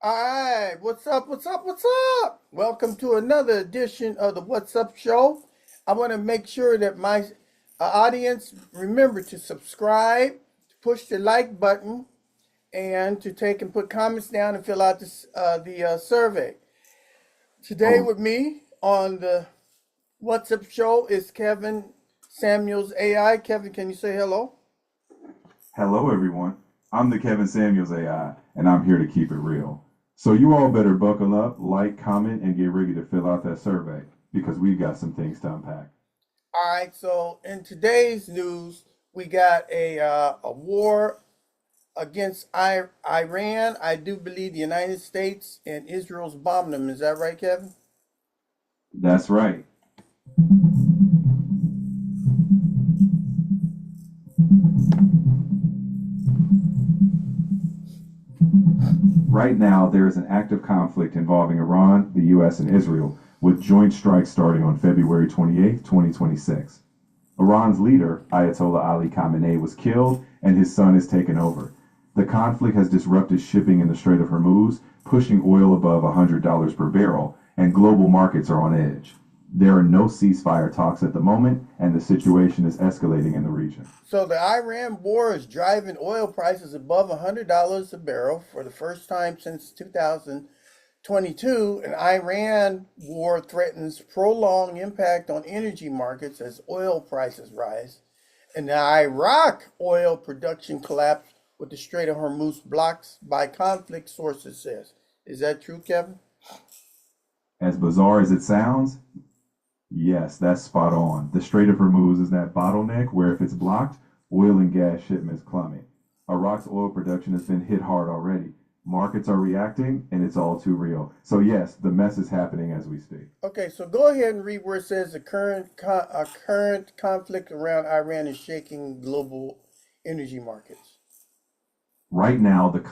All right, what's up? What's up? What's up? Welcome to another edition of the What's Up Show. I want to make sure that my audience remember to subscribe, to push the like button, and to take and put comments down and fill out the survey. Today Oh, with me on the What's Up Show is Kevin Samuels AI. Kevin, can you say hello? hello everyone. I'm the Kevin Samuels AI, and I'm here to keep it real. So you all better buckle up, like, comment, and get ready to fill out that survey because we've got some things to unpack. All right, so in today's news, we got a war against Iran. I do believe the United States and Israel's bombing them. Is that right, Kevin? That's right. Right now, there is an active conflict involving Iran, the U.S., and Israel, with joint strikes starting on February 28, 2026. Iran's leader, Ayatollah Ali Khamenei, was killed and his son is taken over. The conflict has disrupted shipping in the Strait of Hormuz, pushing oil above $100 per barrel, and global markets are on edge. There are no ceasefire talks at the moment, and the situation is escalating in the region. So the Iran war is driving oil prices above $100 a barrel for the first time since 2022. And Iran war threatens prolonged impact on energy markets as oil prices rise. And the Iraq oil production collapsed with the Strait of Hormuz blocked by conflict, sources says. Is that true, Kevin? As bizarre as it sounds, yes, that's spot on. The Strait of Hormuz is that bottleneck where if it's blocked, oil and gas shipments plummet. Iraq's oil production has been hit hard already. Markets are reacting, and it's all too real. So yes, the mess is happening as we speak. Okay, so go ahead and read where it says the current conflict around Iran is shaking global energy markets. Right now, the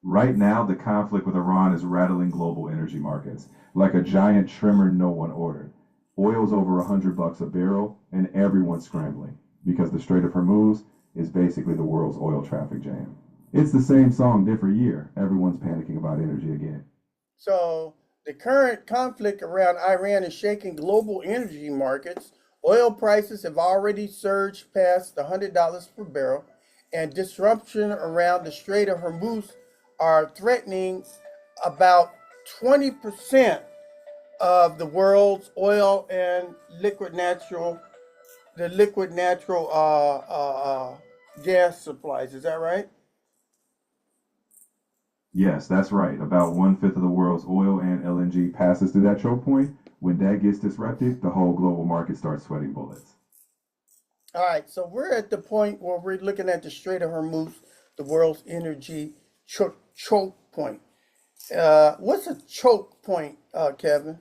right now the conflict with Iran is rattling global energy markets like a giant trimmer no one ordered. Oil's over $100 a barrel, and everyone's scrambling because the Strait of Hormuz is basically the world's oil traffic jam. It's the same song, different year. Everyone's panicking about energy again. So the current conflict around Iran is shaking global energy markets. Oil prices have already surged past $100 per barrel, and disruption around the Strait of Hormuz are threatening about 20% of the world's oil and liquid natural gas supplies. Is that right? Yes, that's right. About one-fifth of the world's oil and LNG passes through that choke point. When that gets disrupted, the whole global market starts sweating bullets. All right, so we're at the point where we're looking at the Strait of Hormuz, the world's energy choke point. What's a choke point, Kevin?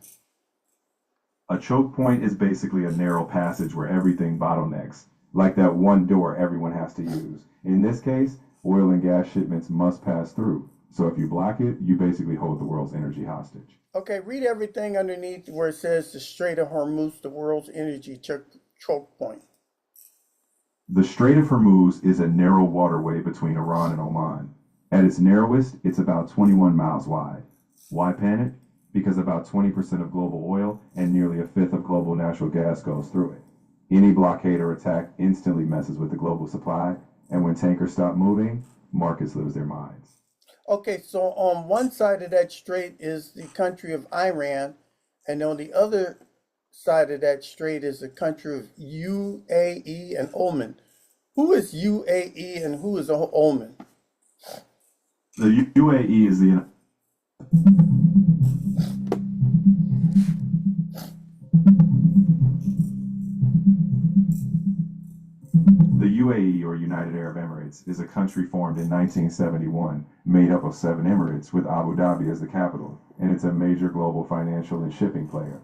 A choke point is basically a narrow passage where everything bottlenecks, like that one door everyone has to use. In this case, oil and gas shipments must pass through. So if you block it, you basically hold the world's energy hostage. Okay, read everything underneath where it says the Strait of Hormuz, the world's energy choke point. The Strait of Hormuz is a narrow waterway between Iran and Oman. At its narrowest, it's about 21 miles wide. Why panic? Because about 20% of global oil and nearly a fifth of global natural gas goes through it. Any blockade or attack instantly messes with the global supply, and when tankers stop moving, markets lose their minds. Okay, so on one side of that strait is the country of Iran, and on the other side of that strait is the country of UAE and Oman. Who is UAE and who is Oman? The UAE is the UAE, or United Arab Emirates, is a country formed in 1971, made up of seven emirates with Abu Dhabi as the capital, and it's a major global financial and shipping player.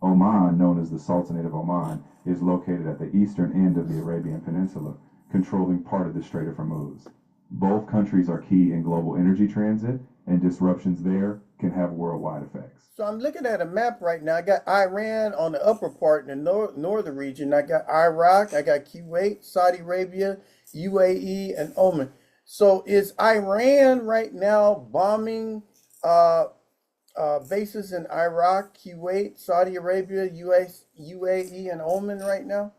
Oman, known as the Sultanate of Oman, is located at the eastern end of the Arabian Peninsula, controlling part of the Strait of Hormuz. Both countries are key in global energy transit, and disruptions there can have worldwide effects. So I'm looking at a map right now. I got Iran on the upper part in the northern region. I got Iraq, I got Kuwait, Saudi Arabia, UAE, and Oman. So is Iran right now bombing uh, bases in Iraq, Kuwait, Saudi Arabia, US, UAE, and Oman right now?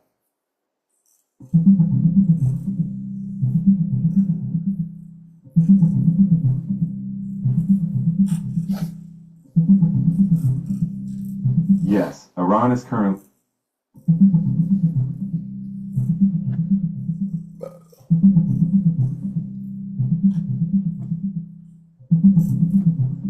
Yes, Iran is currently.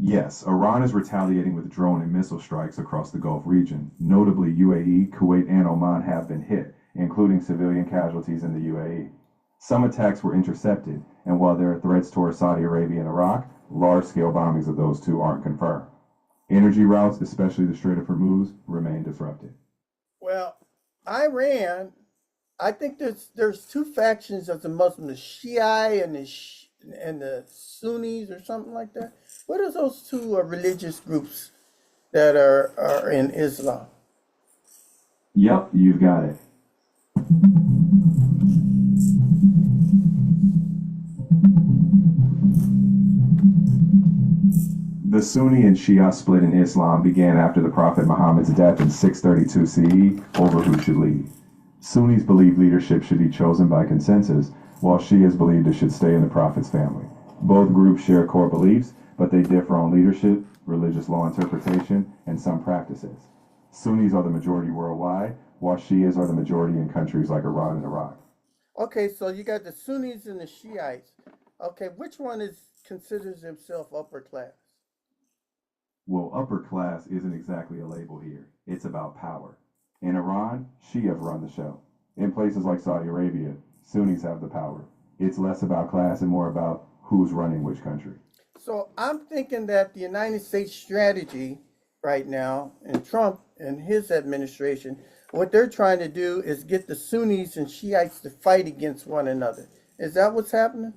Yes, Iran is retaliating with drone and missile strikes across the Gulf region. Notably, UAE, Kuwait, and Oman have been hit, including civilian casualties in the UAE. Some attacks were intercepted, and while there are threats towards Saudi Arabia and Iraq, large-scale bombings of those two aren't confirmed. Energy routes, especially the Strait of Hormuz, remain disrupted. Well, Iran, I think there's two factions of the Muslims, the Shia and and the Sunnis or something like that. What are those two religious groups that are in Islam? Yep, you've got it. The Sunni and Shia split in Islam began after the Prophet Muhammad's death in 632 CE over who should lead. Sunnis believe leadership should be chosen by consensus, while Shias believed it should stay in the Prophet's family. Both groups share core beliefs, but they differ on leadership, religious law interpretation, and some practices. Sunnis are the majority worldwide, while Shias are the majority in countries like Iran and Iraq. Okay, so you got the Sunnis and the Shiites. Okay, which one considers himself upper class? Well, upper class isn't exactly a label here. It's about power. In Iran, Shia run the show. In places like Saudi Arabia, Sunnis have the power. It's less about class and more about who's running which country. So I'm thinking that the United States strategy right now, and Trump and his administration, what they're trying to do is get the Sunnis and Shiites to fight against one another. Is that what's happening?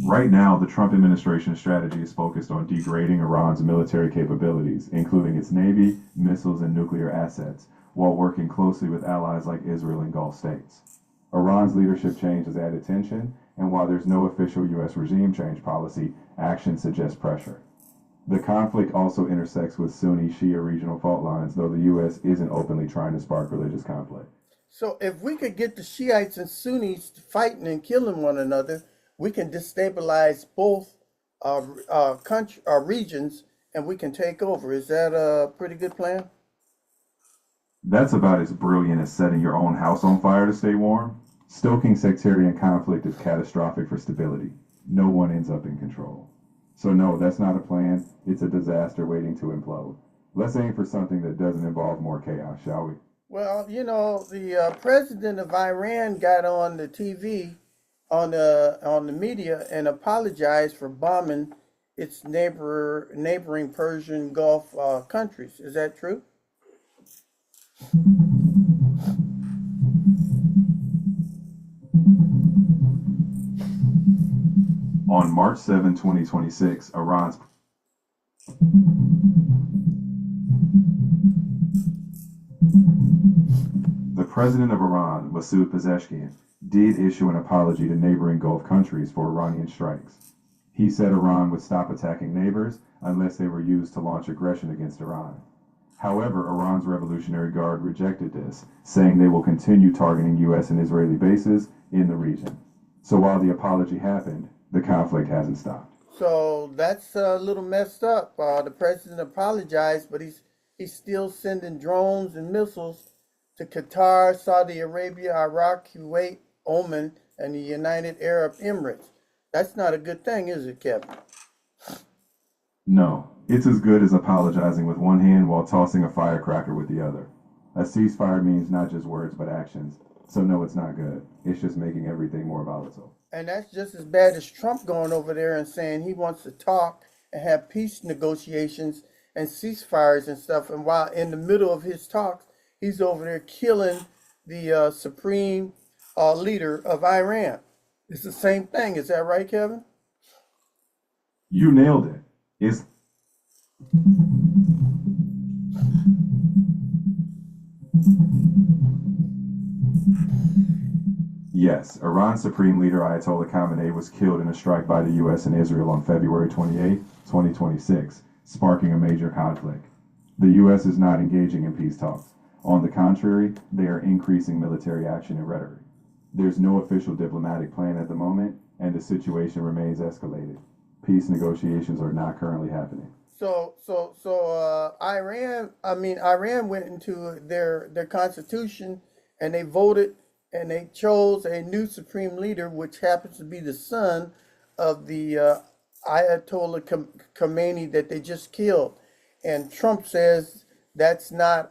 Right now, the Trump administration strategy is focused on degrading Iran's military capabilities, including its navy, missiles, and nuclear assets, while working closely with allies like Israel and Gulf states. Iran's leadership change has added tension, and while there's no official U.S. regime change policy, action suggests pressure. The conflict also intersects with Sunni-Shia regional fault lines, though the U.S. isn't openly trying to spark religious conflict. So if we could get the Shiites and Sunnis fighting and killing one another, we can destabilize both regions, and we can take over. Is that a pretty good plan? That's about as brilliant as setting your own house on fire to stay warm. Stoking sectarian conflict is catastrophic for stability. No one ends up in control. So no, that's not a plan. It's a disaster waiting to implode. Let's aim for something that doesn't involve more chaos, shall we? Well, you know, the president of Iran got on the TV, on the media, and apologized for bombing its neighboring Persian Gulf countries. Is that true? On March 7, 2026, the president of Iran, Masoud Pezeshkian, did issue an apology to neighboring Gulf countries for Iranian strikes. He said Iran would stop attacking neighbors unless they were used to launch aggression against Iran. However, Iran's Revolutionary Guard rejected this, saying they will continue targeting U.S. and Israeli bases in the region. So while the apology happened, the conflict hasn't stopped. So that's a little messed up. The president apologized, but he's still sending drones and missiles to Qatar, Saudi Arabia, Iraq, Kuwait, Oman, and the United Arab Emirates. That's not a good thing, is it, Kevin? No, it's as good as apologizing with one hand while tossing a firecracker with the other. A ceasefire means not just words but actions. So no, it's not good. It's just making everything more volatile. And that's just as bad as Trump going over there and saying he wants to talk and have peace negotiations and ceasefires and stuff. And while in the middle of his talks, he's over there killing the supreme leader of Iran. It's the same thing. Is that right, Kevin? You nailed it. Yes, Iran's Supreme Leader Ayatollah Khamenei was killed in a strike by the U.S. and Israel on February 28, 2026, sparking a major conflict. The U.S. is not engaging in peace talks. On the contrary, they are increasing military action and rhetoric. There's no official diplomatic plan at the moment, and the situation remains escalated. Peace negotiations are not currently happening. Iran went into their constitution and they voted and they chose a new supreme leader, which happens to be the son of the Ayatollah Khamenei that they just killed. And Trump says that's not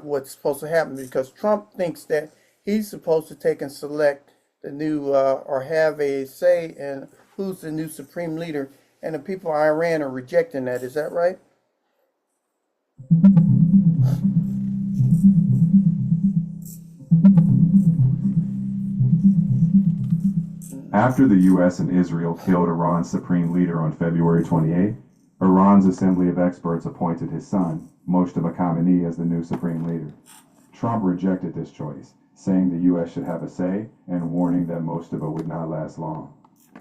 what's supposed to happen, because Trump thinks that he's supposed to take and select the new or have a say in who's the new supreme leader, and the people of Iran are rejecting that. Is that right? After the U.S. and Israel killed Iran's supreme leader on February 28, Iran's Assembly of Experts appointed his son, Moshtaba Khamenei, as the new supreme leader. Trump rejected this choice, saying the U.S. should have a say and warning that Moshtaba would not last long.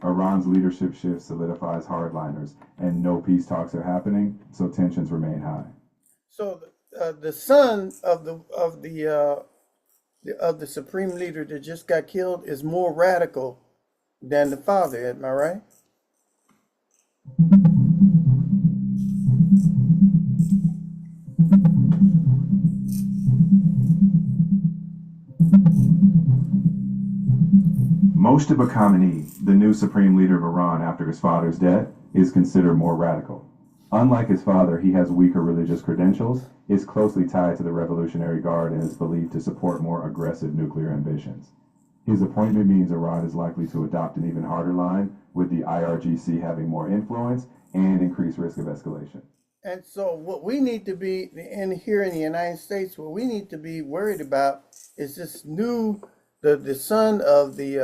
Iran's leadership shift solidifies hardliners, and no peace talks are happening, so tensions remain high. So the son of the supreme leader that just got killed is more radical than the father. Am I right? Moshtaba Khamenei, the new supreme leader of Iran after his father's death, is considered more radical. Unlike his father, he has weaker religious credentials, is closely tied to the Revolutionary Guard, and is believed to support more aggressive nuclear ambitions. His appointment means Iran is likely to adopt an even harder line, with the IRGC having more influence and increased risk of escalation. And so what we need to be here in the United States, what we need to be worried about is this new, the son of the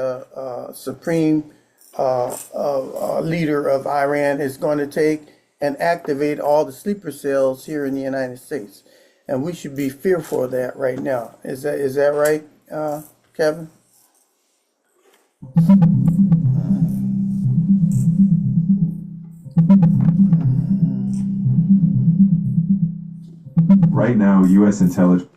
supreme leader of Iran is going to take and activate all the sleeper cells here in the United States. And we should be fearful of that right now. Is that right, Kevin? Right now, U.S. intelligence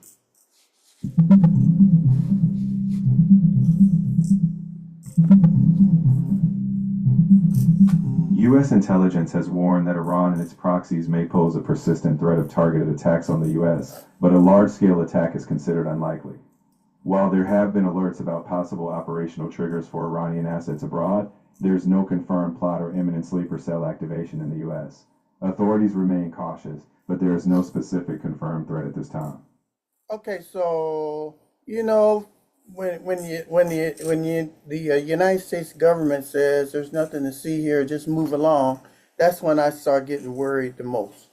has warned that Iran and its proxies may pose a persistent threat of targeted attacks on the U.S., but a large-scale attack is considered unlikely. While there have been alerts about possible operational triggers for Iranian assets abroad, there's no confirmed plot or imminent sleeper cell activation in the U.S. Authorities remain cautious, but there is no specific confirmed threat at this time. Okay, so the United States government says there's nothing to see here, just move along, that's when I start getting worried the most,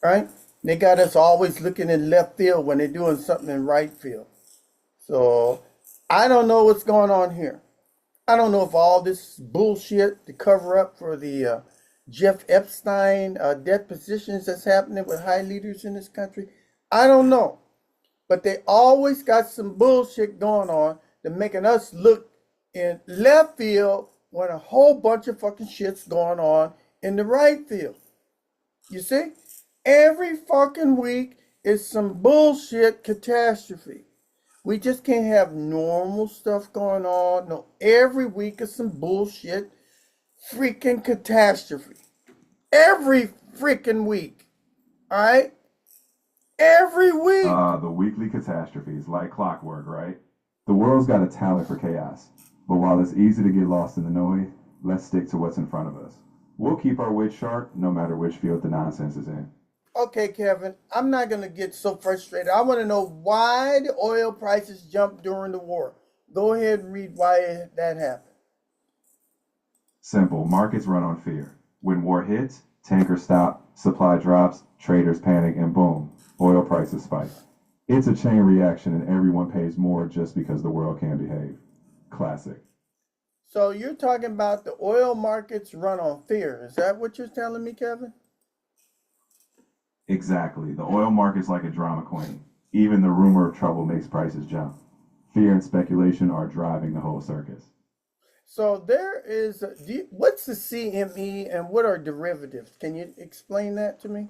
right? They got us always looking in left field when they're doing something in right field. So I don't know what's going on here. I don't know if all this bullshit to cover up for the Jeff Epstein depositions that's happening with high leaders in this country. I don't know. But they always got some bullshit going on to making us look in left field when a whole bunch of fucking shit's going on in the right field. You see? Every fucking week is some bullshit catastrophe. We just can't have normal stuff going on. No, every week is some bullshit freaking catastrophe. Every freaking week. All right? Every week. The weekly catastrophes, like clockwork, right? The world's got a talent for chaos. But while it's easy to get lost in the noise, let's stick to what's in front of us. We'll keep our wits sharp, no matter which field the nonsense is in. Okay, Kevin, I'm not going to get so frustrated. I want to know why the oil prices jumped during the war. Go ahead and read why that happened. Simple. Markets run on fear. When war hits, tankers stop, supply drops, traders panic, and boom, oil prices spike. It's a chain reaction, and everyone pays more just because the world can't behave. Classic. So you're talking about the oil markets run on fear. Is that what you're telling me, Kevin? Exactly. The oil market's like a drama queen. Even the rumor of trouble makes prices jump. Fear and speculation are driving the whole circus. So there is, what's the CME and what are derivatives? Can you explain that to me?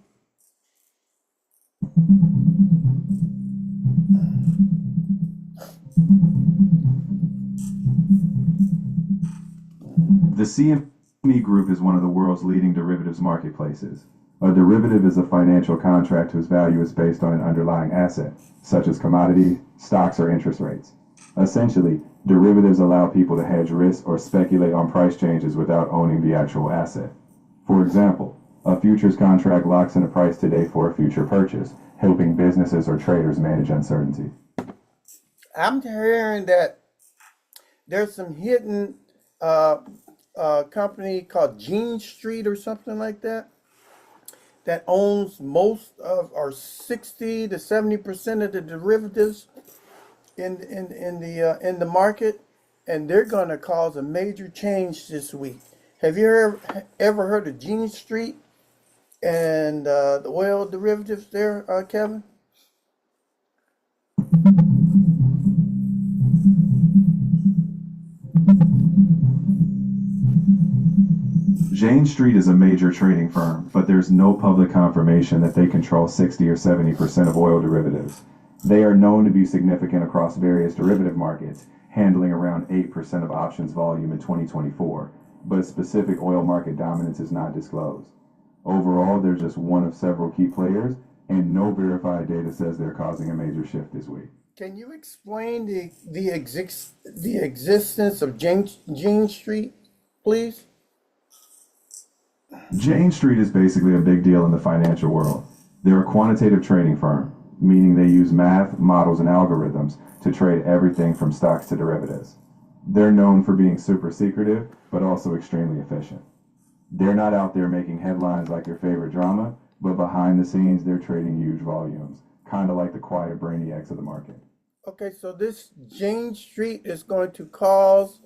The CME Group is one of the world's leading derivatives marketplaces. A derivative is a financial contract whose value is based on an underlying asset, such as commodity, stocks, or interest rates. Essentially, derivatives allow people to hedge risk or speculate on price changes without owning the actual asset. For example, a futures contract locks in a price today for a future purchase, helping businesses or traders manage uncertainty. I'm hearing that there's some hidden uh, company called Gene Street or something like that that owns most of or 60 to 70% of the derivatives in the market, and they're going to cause a major change this week. Have you ever heard of Gene Street and the oil derivatives there, Kevin? Jane Street is a major trading firm, but there's no public confirmation that they control 60 or 70% of oil derivatives. They are known to be significant across various derivative markets, handling around 8% of options volume in 2024, but specific oil market dominance is not disclosed. Overall, they're just one of several key players, and no verified data says they're causing a major shift this week. Can you explain the existence of Jane Street, please? Jane Street is basically a big deal in the financial world. They're a quantitative trading firm, meaning they use math, models, and algorithms to trade everything from stocks to derivatives. They're known for being super secretive, but also extremely efficient. They're not out there making headlines like your favorite drama, but behind the scenes, they're trading huge volumes, kind of like the quiet brainiacs of the market. Okay, so this Jane Street is going to cause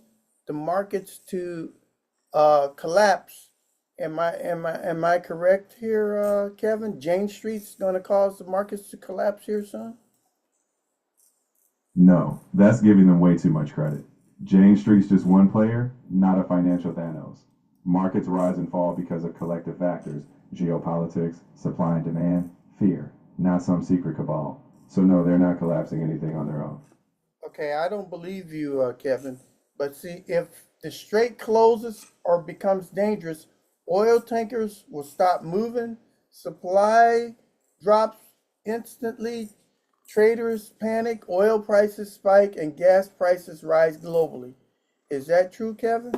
the markets to collapse. Am I correct here, Kevin? Jane Street's going to cause the markets to collapse here soon? No, that's giving them way too much credit. Jane Street's just one player, not a financial Thanos. Markets rise and fall because of collective factors, geopolitics, supply and demand, fear, not some secret cabal. So no, they're not collapsing anything on their own. Okay, I don't believe you, Kevin. But see, if the strait closes or becomes dangerous, oil tankers will stop moving, supply drops instantly, traders panic, oil prices spike, and gas prices rise globally. Is that true, Kevin?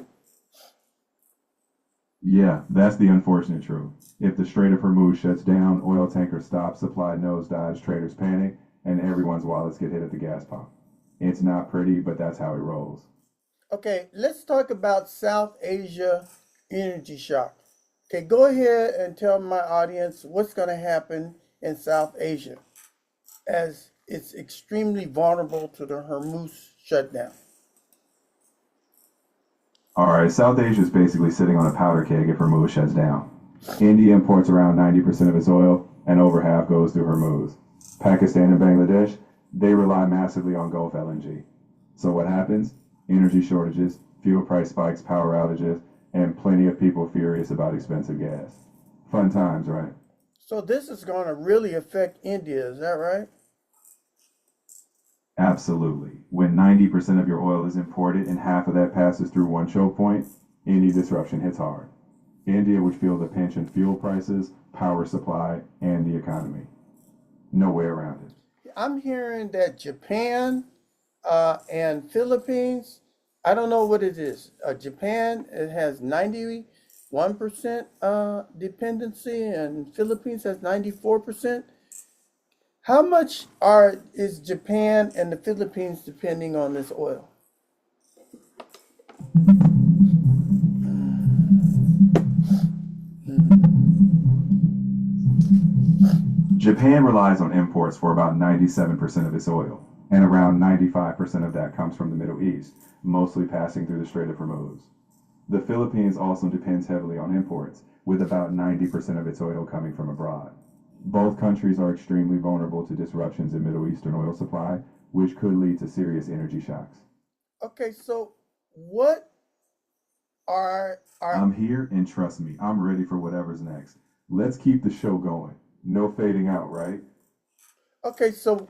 Yeah, that's the unfortunate truth. If the Strait of Hormuz shuts down, oil tankers stop, supply nosedives, traders panic, and everyone's wallets get hit at the gas pump. It's not pretty, but that's how it rolls. Okay, let's talk about South Asia energy shock. Okay, go ahead and tell my audience what's going to happen in South Asia as it's extremely vulnerable to the Hormuz shutdown. All right, South Asia is basically sitting on a powder keg if Hormuz shuts down. India imports around 90% of its oil, and over half goes through Hormuz. Pakistan and Bangladesh, they rely massively on Gulf LNG. So what happens? Energy shortages, fuel price spikes, power outages, and plenty of people furious about expensive gas. Fun times, right? So this is going to really affect India, is that right? Absolutely. When 90% of your oil is imported and half of that passes through one choke point, any disruption hits hard. India would feel the pinch in fuel prices, power supply, and the economy. No way around it. I'm hearing that Japan and Philippines, I don't know what it is. Japan, it has 91% dependency, and Philippines has 94%. How much is Japan and the Philippines depending on this oil? Japan relies on imports for about 97% of its oil, and around 95% of that comes from the Middle East, mostly passing through the Strait of Hormuz. The Philippines also depends heavily on imports, with about 90% of its oil coming from abroad. Both countries are extremely vulnerable to disruptions in Middle Eastern oil supply, which could lead to serious energy shocks. Okay, so what are I'm here, and trust me, I'm ready for whatever's next. Let's keep the show going. No fading out, right? okay, so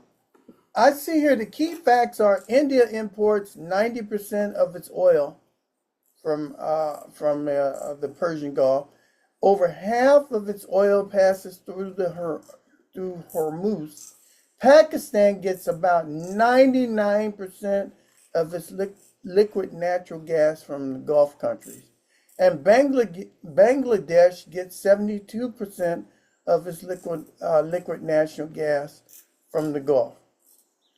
I see here the key facts are India imports 90% of its oil from the Persian Gulf. Over half of its oil passes through Hormuz. Pakistan gets about 99% of its liquid natural gas from the Gulf countries. And Bangladesh gets 72% of its liquid natural gas from the Gulf.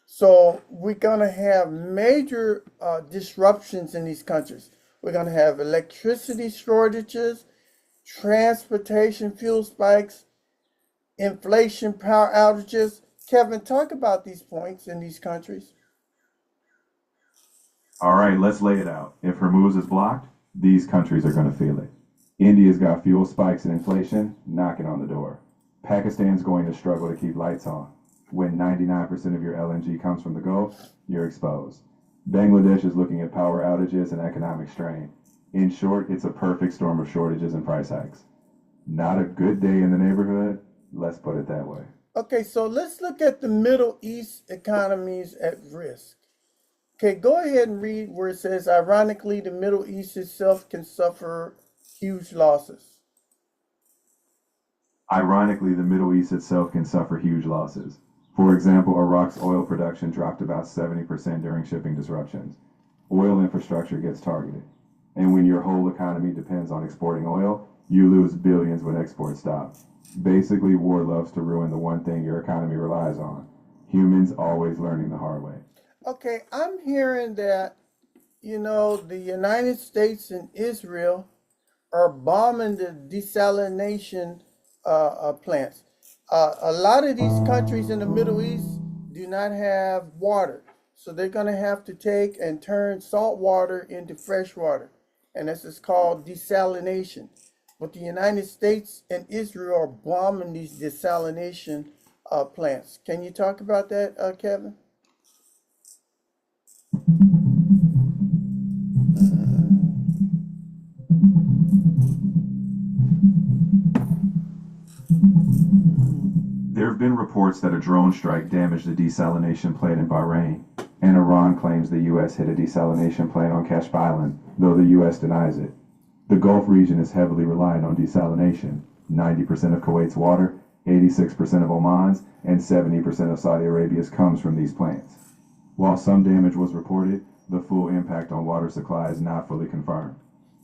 So we're going to have major disruptions in these countries. We're going to have electricity shortages, transportation fuel spikes, inflation, power outages. Kevin, talk about these points in these countries. All right, let's lay it out. If Hormuz is blocked, these countries are going to feel it. India's got fuel spikes and inflation knocking on the door. Pakistan's going to struggle to keep lights on. When 99% of your LNG comes from the Gulf, you're exposed. Bangladesh is looking at power outages and economic strain. In short, it's a perfect storm of shortages and price hikes. Not a good day in the neighborhood, let's put it that way. Okay, so let's look at the Middle East economies at risk. Okay, go ahead and read where it says, ironically, the Middle East itself can suffer huge losses. Ironically, the Middle East itself can suffer huge losses. For example, Iraq's oil production dropped about 70% during shipping disruptions. Oil infrastructure gets targeted. And when your whole economy depends on exporting oil, you lose billions when exports stop. Basically, war loves to ruin the one thing your economy relies on. Humans always learning the hard way. Okay, I'm hearing that, the United States and Israel are bombing the desalination plants. A lot of these countries in the Middle East do not have water. So they're going to have to take and turn salt water into fresh water. And this is called desalination. But the United States and Israel are bombing these desalination plants. Can you talk about that, Kevin? There have been reports that a drone strike damaged a desalination plant in Bahrain, and Iran claims the U.S. hit a desalination plant on Kashf Island, though the U.S. denies it. The Gulf region is heavily reliant on desalination. 90% of Kuwait's water, 86% of Oman's, and 70% of Saudi Arabia's comes from these plants. While some damage was reported, the full impact on water supply is not fully confirmed.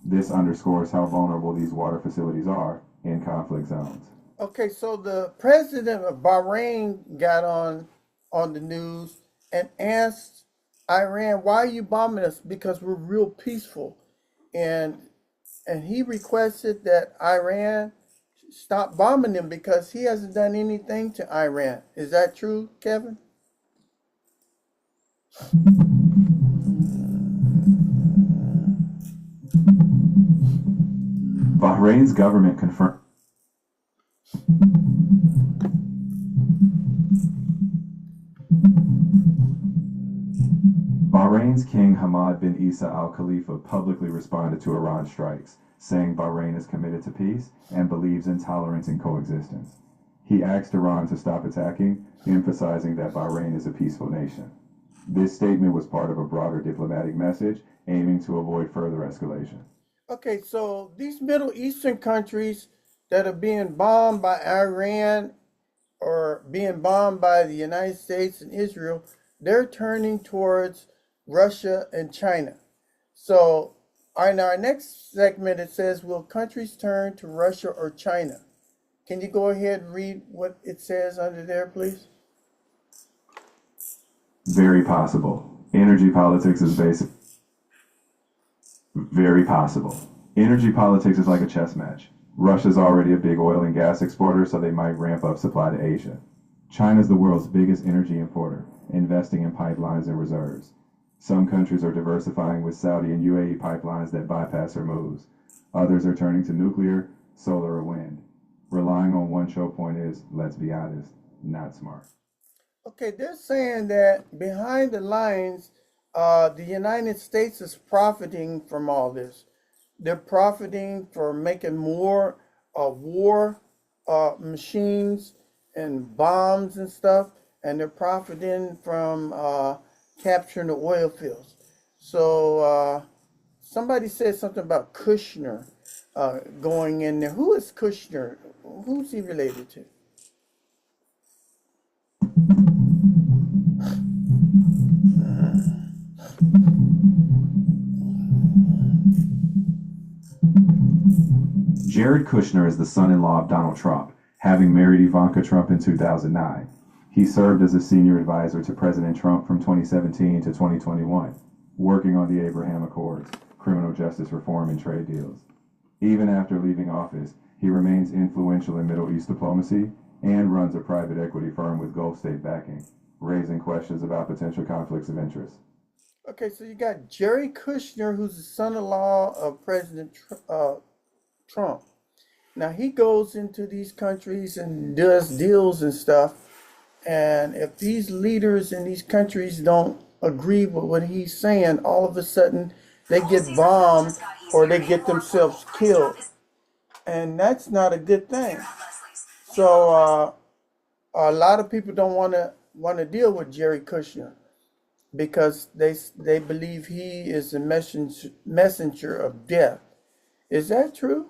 This underscores how vulnerable these water facilities are in conflict zones. Okay, so the president of Bahrain got on the news and asked Iran, "Why are you bombing us? Because we're real peaceful." And he requested that Iran stop bombing them because he hasn't done anything to Iran. Is that true, Kevin? Bahrain's government confirmed. Bahrain's King Hamad bin Isa Al Khalifa publicly responded to Iran's strikes, saying Bahrain is committed to peace and believes in tolerance and coexistence. He asked Iran to stop attacking, emphasizing that Bahrain is a peaceful nation. This statement was part of a broader diplomatic message aiming to avoid further escalation. Okay, so these Middle Eastern countries that are being bombed by Iran or being bombed by the United States and Israel, they're turning towards Russia and China. So in our next segment, it says, will countries turn to Russia or China? Can you go ahead and read what it says under there, please? Very possible. Energy politics is basic. Very possible. Energy politics is like a chess match. Russia's already a big oil and gas exporter, so they might ramp up supply to Asia. China's the world's biggest energy importer, investing in pipelines and reserves. Some countries are diversifying with Saudi and UAE pipelines that bypass Hormuz. Others are turning to nuclear, solar, or wind. Relying on one choke point is, let's be honest, not smart. Okay, they're saying that behind the lines, the United States is profiting from all this. They're profiting for making more war machines and bombs and stuff, and they're profiting from capturing the oil fields. So somebody said something about Kushner going in there. Who is Kushner? Who's he related to? Jared Kushner is the son-in-law of Donald Trump, having married Ivanka Trump in 2009. He served as a senior advisor to President Trump from 2017 to 2021, working on the Abraham Accords, criminal justice reform, and trade deals. Even after leaving office, he remains influential in Middle East diplomacy and runs a private equity firm with Gulf state backing, raising questions about potential conflicts of interest. Okay, so you got Jerry Kushner, who's the son-in-law of President Trump. Now he goes into these countries and does deals and stuff. And if these leaders in these countries don't agree with what he's saying, all of a sudden they get bombed or they get themselves killed. And that's not a good thing. So a lot of people don't want to deal with Jerry Kushner because they believe he is a messenger of death. Is that true?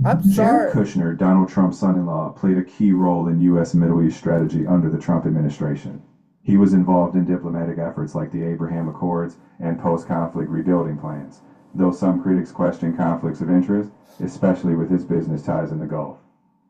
I'm Jared sorry. Kushner, Donald Trump's son-in-law, played a key role in U.S. Middle East strategy under the Trump administration. He was involved in diplomatic efforts like the Abraham Accords and post-conflict rebuilding plans, though some critics question conflicts of interest, especially with his business ties in the Gulf.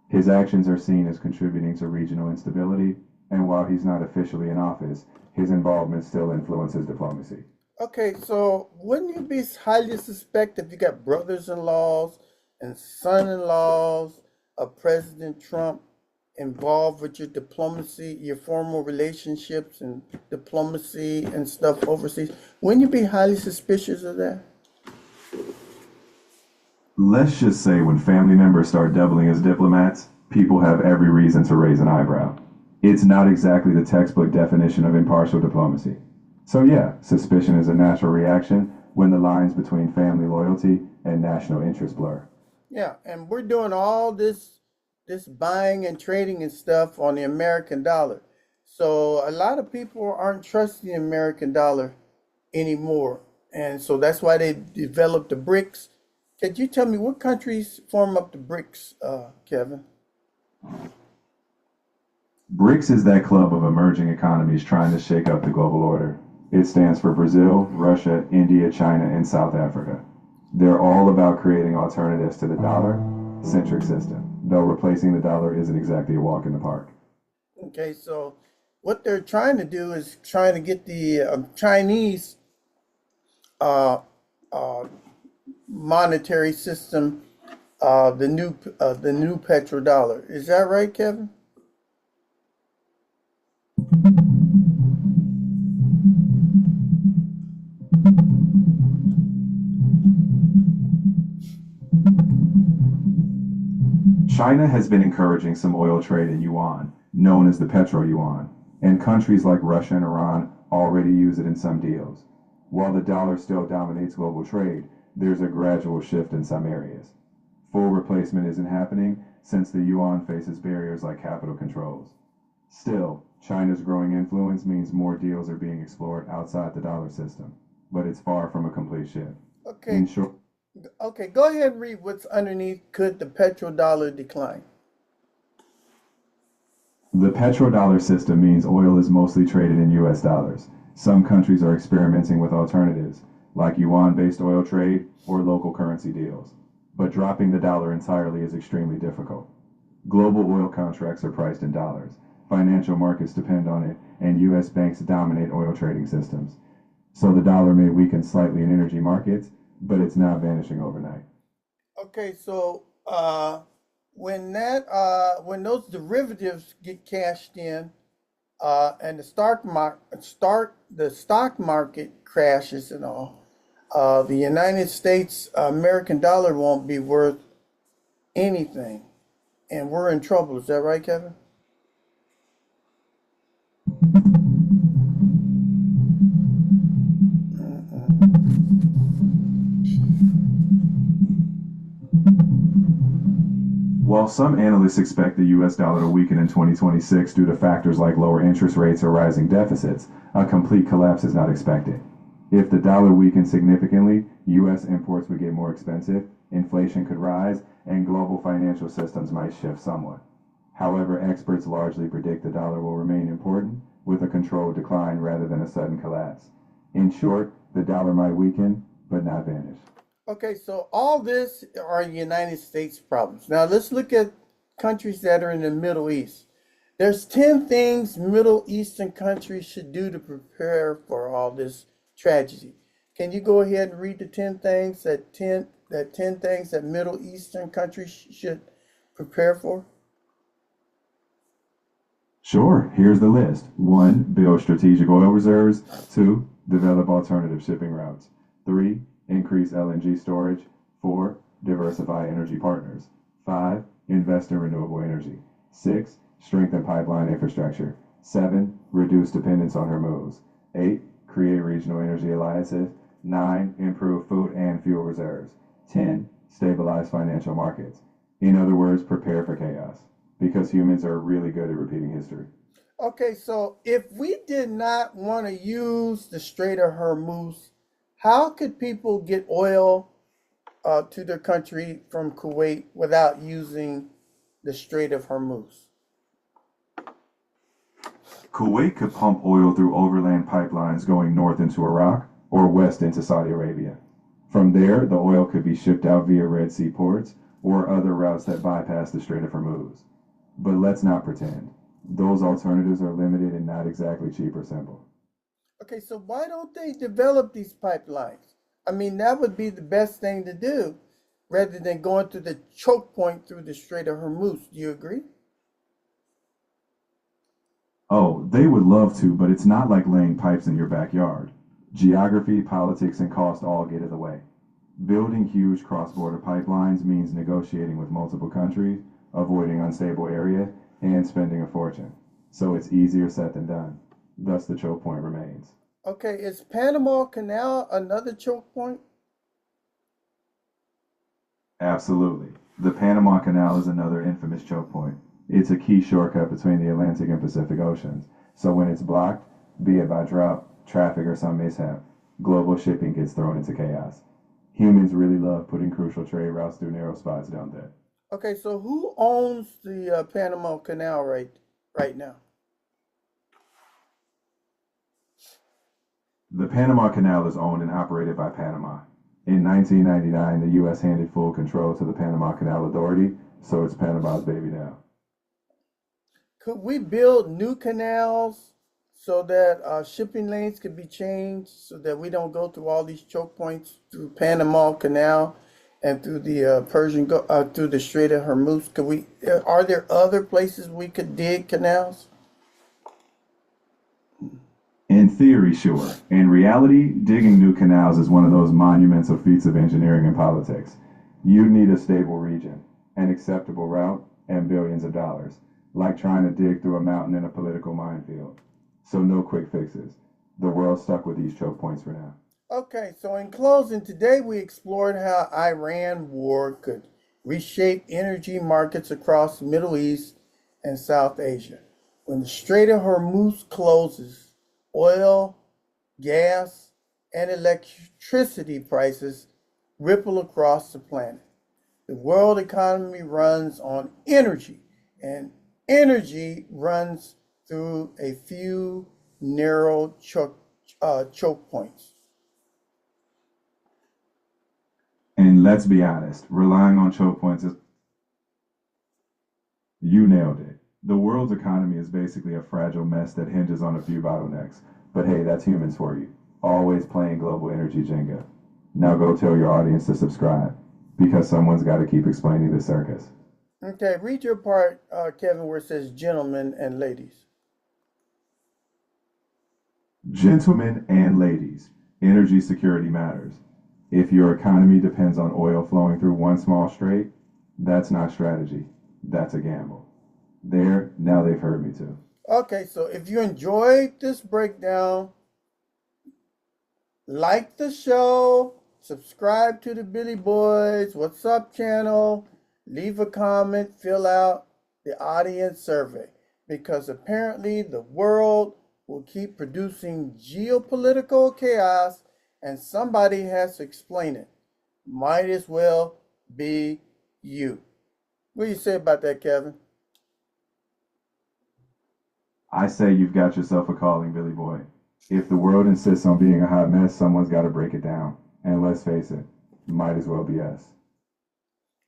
His actions are seen as contributing to regional instability, and while he's not officially in office, his involvement still influences diplomacy. Okay, so wouldn't you be highly suspect if you got brothers-in-laws and son-in-laws of President Trump involved with your diplomacy, your formal relationships and diplomacy and stuff overseas? Wouldn't you be highly suspicious of that? Let's just say when family members start doubling as diplomats, people have every reason to raise an eyebrow. It's not exactly the textbook definition of impartial diplomacy. So yeah, suspicion is a natural reaction when the lines between family loyalty and national interest blur. Yeah, and we're doing all this buying and trading and stuff on the American dollar. So a lot of people aren't trusting the American dollar anymore. And so that's why they developed the BRICS. Could you tell me what countries form up the BRICS, Kevin? BRICS is that club of emerging economies trying to shake up the global order. It stands for Brazil, Russia, India, China, and South Africa. They're all about creating alternatives to the dollar-centric system, though replacing the dollar isn't exactly a walk in the park. Okay, so what they're trying to do is trying to get the Chinese uh, uh, monetary system, the new petrodollar. Is that right, Kevin? China has been encouraging some oil trade in yuan, known as the petro yuan, and countries like Russia and Iran already use it in some deals. While the dollar still dominates global trade, there's a gradual shift in some areas. Full replacement isn't happening since the yuan faces barriers like capital controls. Still, China's growing influence means more deals are being explored outside the dollar system, but it's far from a complete shift. Okay, In short, okay, go ahead and read what's underneath. Could the petrodollar decline? the petrodollar system means oil is mostly traded in US dollars. Some countries are experimenting with alternatives, like yuan-based oil trade or local currency deals. But dropping the dollar entirely is extremely difficult. Global oil contracts are priced in dollars. Financial markets depend on it, and US banks dominate oil trading systems. So the dollar may weaken slightly in energy markets, but it's not vanishing overnight. Okay, so when those derivatives get cashed in, and the stock market crashes and all, the United States American dollar won't be worth anything, and we're in trouble. Is that right, Kevin? While some analysts expect the US dollar to weaken in 2026 due to factors like lower interest rates or rising deficits, a complete collapse is not expected. If the dollar weakens significantly, US imports would get more expensive, inflation could rise, and global financial systems might shift somewhat. However, experts largely predict the dollar will remain important, with a controlled decline rather than a sudden collapse. In short, the dollar might weaken, but not vanish. Okay, so all this are United States problems. Now let's look at countries that are in the Middle East. There's 10 things Middle Eastern countries should do to prepare for all this tragedy. Can you go ahead and read the 10 things that 10 things that Middle Eastern countries should prepare for? Sure, here's the list. 1. Build strategic oil reserves. 2. Develop alternative shipping routes. 3. Increase LNG storage. 4. Diversify energy partners. 5. Invest in renewable energy. 6. Strengthen pipeline infrastructure. 7. Reduce dependence on Hormuz. 8. Create regional energy alliances. 9. Improve food and fuel reserves. 10. Stabilize financial markets. In other words, prepare for chaos. Because humans are really good at repeating history. Okay, so if we did not want to use the Strait of Hormuz, how could people get oil to their country from Kuwait without using the Strait of Hormuz? Kuwait could pump oil through overland pipelines going north into Iraq or west into Saudi Arabia. From there, the oil could be shipped out via Red Sea ports or other routes that bypass the Strait of Hormuz. But let's not pretend. Those alternatives are limited and not exactly cheap or simple. Okay, so why don't they develop these pipelines? I mean, that would be the best thing to do rather than going through the choke point through the Strait of Hormuz. Do you agree? Oh, they would love to, but it's not like laying pipes in your backyard. Geography, politics, and cost all get in the way. Building huge cross-border pipelines means negotiating with multiple countries, avoiding unstable area, and spending a fortune. So it's easier said than done. Thus, the choke point remains. Okay, is Panama Canal another choke point? Absolutely. The Panama Canal is another infamous choke point. It's a key shortcut between the Atlantic and Pacific Oceans. So when it's blocked, be it by drought, traffic, or some mishap, global shipping gets thrown into chaos. Humans really love putting crucial trade routes through narrow spots, don't they? Okay, so who owns the Panama Canal right now? The Panama Canal is owned and operated by Panama. In 1999, the U.S. handed full control to the Panama Canal Authority, so it's Panama's baby now. Could we build new canals so that shipping lanes could be changed so that we don't go through all these choke points through Panama Canal and through the through the Strait of Hormuz? Are there other places we could dig canals? In theory, sure. In reality, digging new canals is one of those monumental feats of engineering and politics. You need a stable region, an acceptable route, and billions of dollars, like trying to dig through a mountain in a political minefield. So no quick fixes. The world's stuck with these choke points for now. Okay, so in closing, today we explored how Iran war could reshape energy markets across the Middle East and South Asia. When the Strait of Hormuz closes, oil, gas, and electricity prices ripple across the planet. The world economy runs on energy, and energy runs through a few narrow choke points. And let's be honest, relying on choke points is. You nailed it. The world's economy is basically a fragile mess that hinges on a few bottlenecks. But hey, that's humans for you. Always playing global energy Jenga. Now go tell your audience to subscribe, because someone's got to keep explaining this circus. Okay, read your part, Kevin, where it says gentlemen and ladies. Gentlemen and ladies, energy security matters. If your economy depends on oil flowing through one small strait, that's not strategy. That's a gamble. There, now they've heard me too. Okay, so if you enjoyed this breakdown, like the show, subscribe to the Billy Boys What's Up channel, leave a comment, fill out the audience survey, because apparently the world will keep producing geopolitical chaos and somebody has to explain it. Might as well be you. What do you say about that, Kevin? I say you've got yourself a calling, Billy Boy. If the world insists on being a hot mess, someone's got to break it down. And let's face it, might as well be us.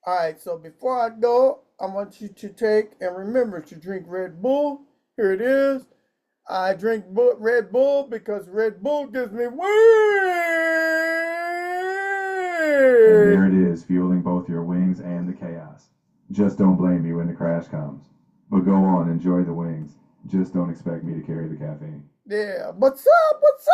All right, so before I go, I want you to take and remember to drink Red Bull. Here it is. I drink Red Bull because Red Bull gives me And wings. there it is, fueling both your wings and the chaos. Just don't blame me when the crash comes. But go on, enjoy the wings. Just don't expect me to carry the caffeine. Yeah, what's up? What's up?